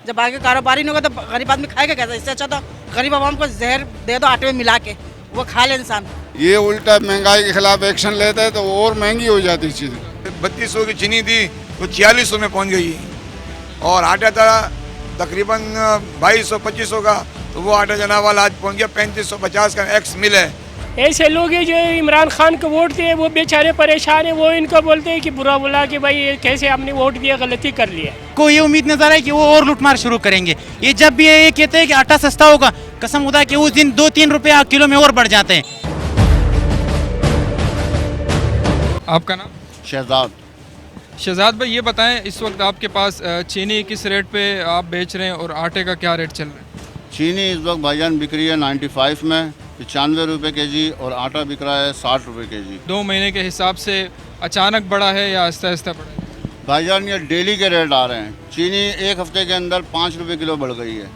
जब आगे कारोबारी नहीं होगा तो गरीब आदमी खाएगा कैसे? इससे अच्छा तो गरीब आवाम को जहर दे दो आटे में मिला के, वो खा ले इंसान। ये उल्टा महंगाई के खिलाफ एक्शन लेता है तो और महंगी हो जाती चीज़। 3200 की चीनी थी तो 4600 में पहुंच गई, और आटा था तकरीबन 2200-2500 का, तो वो आटा जनाब वाला आज पहुंच गया 3550 का एक्स मिल है। ऐसे लोग हैं जो इमरान खान को वोट दिए, वो बेचारे परेशान हैं, वो इनको बोलते हैं कि बुरा बुला कि भाई ये कैसे आपने वोट दिया, गलती कर लिया। को ये उम्मीद नजर है कि वो और लूटमार शुरू करेंगे। ये जब भी ये कहते हैं कि आटा सस्ता होगा, कसम खुदा कि उस दिन 2-3 रुपये किलो में और बढ़ जाते हैं। आपका नाम? शहजाद भाई, ये बताएं इस वक्त आपके पास चीनी किस रेट पे आप बेच रहे हैं और आटे का क्या रेट चल रहा है? चीनी इस वक्त भाईजान बिक रही है 95 में 95 रुपये के जी, और आटा बिक रहा है 60 रुपये के जी। 2 महीने के हिसाब से अचानक बढ़ा है या आहिस्ता आहिस्ता बढ़ा है? भाईजान ये डेली के रेट आ रहे हैं। चीनी एक हफ्ते के अंदर 5 रुपये किलो बढ़ गई है,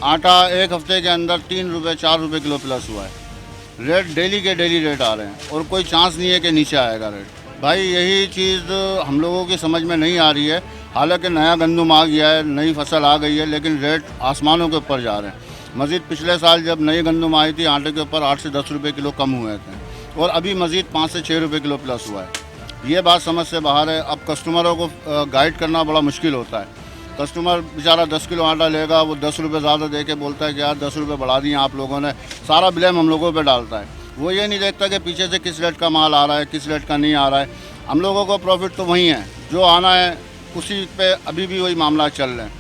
आटा एक हफ्ते के अंदर 3 रुपये 4 रुपये किलो प्लस हुआ है। रेट डेली के डेली रेट आ रहे हैं, और कोई चांस नहीं है कि नीचे आएगा रेट। भाई यही चीज़ हम लोगों की समझ में नहीं आ रही है। हालांकि नया गंदम आ गया है, नई फसल आ गई है, लेकिन रेट आसमानों के ऊपर जा रहे हैं। मज़ीद पिछले साल जब नई गंदम आई थी, आटे के ऊपर 8 से 10 रुपये किलो कम हुए थे, और अभी मज़ीद 5 से 6 रुपये किलो प्लस हुआ है। ये बात समझ से बाहर है। अब कस्टमरों को गाइड करना बड़ा मुश्किल होता है। कस्टमर बेचारा 10 किलो आटा लेगा, वो 10 रुपये ज़्यादा दे के बोलता है कि यार 10 रुपये बढ़ा दिए आप लोगों ने, सारा ब्लेम हम लोगों पर डालता है। वो ये नहीं देखता कि पीछे से किस रेट का माल आ रहा है, किस रेट का नहीं आ रहा है। हम लोगों को प्रॉफिट तो वही है, जो आना है उसी पे अभी भी वही मामला चल रहे हैं,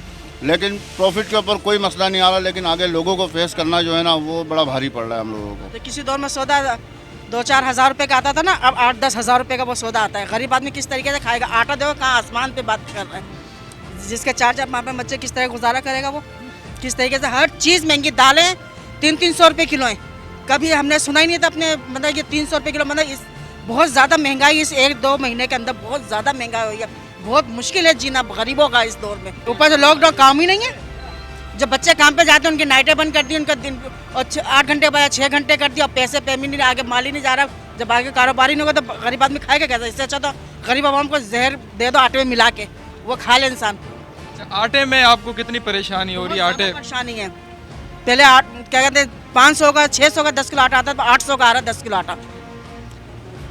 लेकिन प्रॉफिट के ऊपर कोई मसला नहीं आ रहा। लेकिन आगे लोगों को फेस करना जो है ना, वो बड़ा भारी पड़ रहा है हम लोगों को। तो किसी दौर में सौदा 2-4 हज़ार रुपये का आता था ना, अब 8-10 हज़ार रुपये का वो सौदा आता है। गरीब आदमी किस तरीके से खाएगा? आटा दो, कहाँ आसमान पे बात कर रहे हैं। जिसके 4-4 माँ पे बच्चे किस तरह गुजारा करेगा? वो किस तरीके से हर चीज़ महंगी। दालें 300-300 रुपये किलो हैं। कभी हमने सुना ही नहीं था अपने, मतलब ये 300 रुपये किलो, मतलब इस बहुत ज़्यादा महंगाई इस 1-2 महीने के अंदर बहुत ज़्यादा महंगाई हुई है। बहुत मुश्किल है जीना गरीबों का इस दौर में। ऊपर से लॉकडाउन, काम ही नहीं है। जब बच्चे काम पे जाते हैं उनकी नाइटें बंद कर दी, उनका दिन और 8 घंटे बाद 6 घंटे कर दिया, और पैसे पेमेंट नहीं, आगे माल ही नहीं जा रहा। जब आगे कारोबारी नहीं होगा तो गरीब आदमी खाएगा कैसे? इससे अच्छा तो गरीब आवाम को जहर दे दो आटे में मिला के, वो खा ले इंसान। आटे में आपको कितनी परेशानी हो रही है? आटे परेशानी है। पहले क्या कहते हैं 500 का 600 का 10 किलो आटा आता था, 800 का आ रहा है 10 किलो आटा।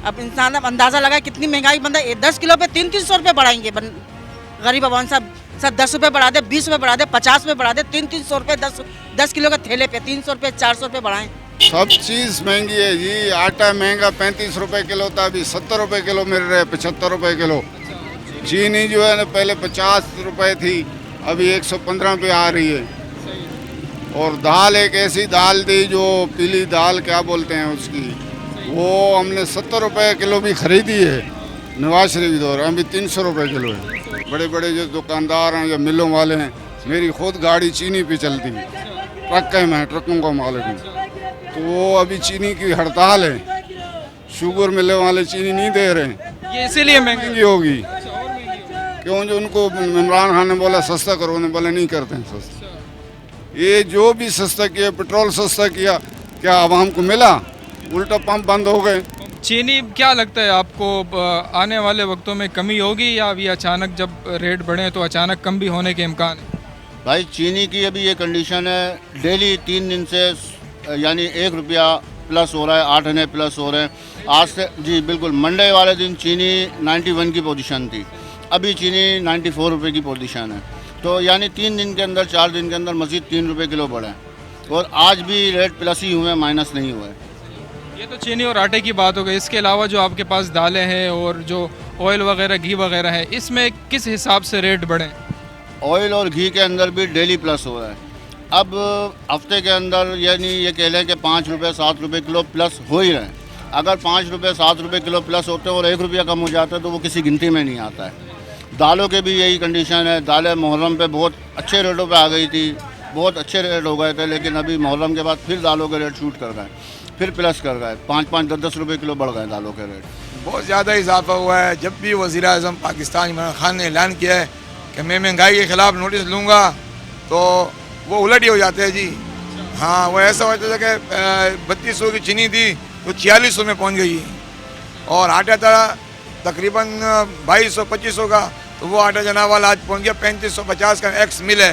अब इंसान अब अंदाज़ा लगा कितनी महंगाई बंदा 10 किलो पे 300-300 रुपये बढ़ाएंगे। गरीब आवाम सब 10 रुपये बढ़ा दे, 20 रुपये बढ़ा दे, 50 रुपये बढ़ा दे, 300-300 रुपये 10 किलो के थैले पे 300 रुपये 400 रुपये बढ़ाएं। सब चीज़ महंगी है जी। आटा महंगा 35 रुपये किलो था, अभी 70 रुपये किलो मिल रहे, 75 रुपये किलो। चीनी जो है ना पहले 50 रुपये थी, अभी 115 पे आ रही है। और दाल एक ऐसी दाल थी जो पीली दाल क्या बोलते हैं उसकी, वो हमने 70 रुपये किलो भी खरीदी है नवाज शरीफ दौर, अभी 300 रुपये किलो है। बड़े बड़े जो दुकानदार हैं, जो मिलों वाले हैं, मेरी खुद गाड़ी चीनी पे चलती है, ट्रक है, मैं ट्रकों का मालिक हूँ, तो वो अभी चीनी की हड़ताल है। शुगर मिले वाले चीनी नहीं दे रहे हैं। ये इसीलिए महंगी होगी क्यों? जो उनको इमरान खान ने बोला सस्ता करो, उन्होंने बोला नहीं करते हैं सस्ता। ये जो भी सस्ता किया, पेट्रोल सस्ता किया, क्या आवाम को मिला? उल्टा पंप बंद हो गए। चीनी क्या लगता है आपको, आने वाले वक्तों में कमी होगी या अभी अचानक जब रेट बढ़े तो अचानक कम भी होने के इम्कान है? भाई चीनी की अभी ये कंडीशन है, डेली 3 दिन से यानी 1 रुपया प्लस हो रहा है, 8 आने प्लस हो रहे हैं। आज से जी बिल्कुल मंडे वाले दिन चीनी 91 की पोजीशन थी, अभी चीनी 94 रुपये की पोजीशन है। तो यानी 3 दिन के अंदर 4 दिन के अंदर मज़ीद 3 रुपये किलो बढ़े, और आज भी रेट प्लस ही हुए, माइनस नहीं हुए। ये तो चीनी और आटे की बात हो गई। इसके अलावा जो आपके पास दालें हैं और जो ऑयल वगैरह, घी वगैरह है, इसमें किस हिसाब से रेट बढ़े? ऑयल और घी के अंदर भी डेली प्लस हो रहा है। अब हफ्ते के अंदर यानी ये कह लें कि 5 रुपये 7 रुपये किलो प्लस हो ही रहे हैं। अगर 5 रुपये 7 रुपये किलो प्लस होते हैं और 1 रुपया कम हो जाता है तो वो किसी गिनती में नहीं आता है। दालों के भी यही कंडीशन है। दालें मुहर्रम पे बहुत अच्छे रेटों पे आ गई थी, बहुत अच्छे रेट हो गए थे, लेकिन अभी मुहर्रम के बाद फिर दालों के रेट शूट कर गए, फिर प्लस कर गए, 5-5 10-10 रुपये किलो बढ़ गए दालों के रेट। बहुत ज़्यादा इजाफा हुआ है। जब भी वज़ीर आज़म पाकिस्तान इमरान खान ने ऐलान किया है कि मैं महंगाई के ख़िलाफ़ नोटिस लूँगा, तो वो उलट ही हो जाते हैं जी। हाँ, वो ऐसा होता था कि 3200 की चीनी थी तो 4600 में पहुँच गई, और आटा था तकरीबन 2200-2500 का, तो वो आटा जनाब वाला आज पहुँच गया 3550 का एक्स मिल है,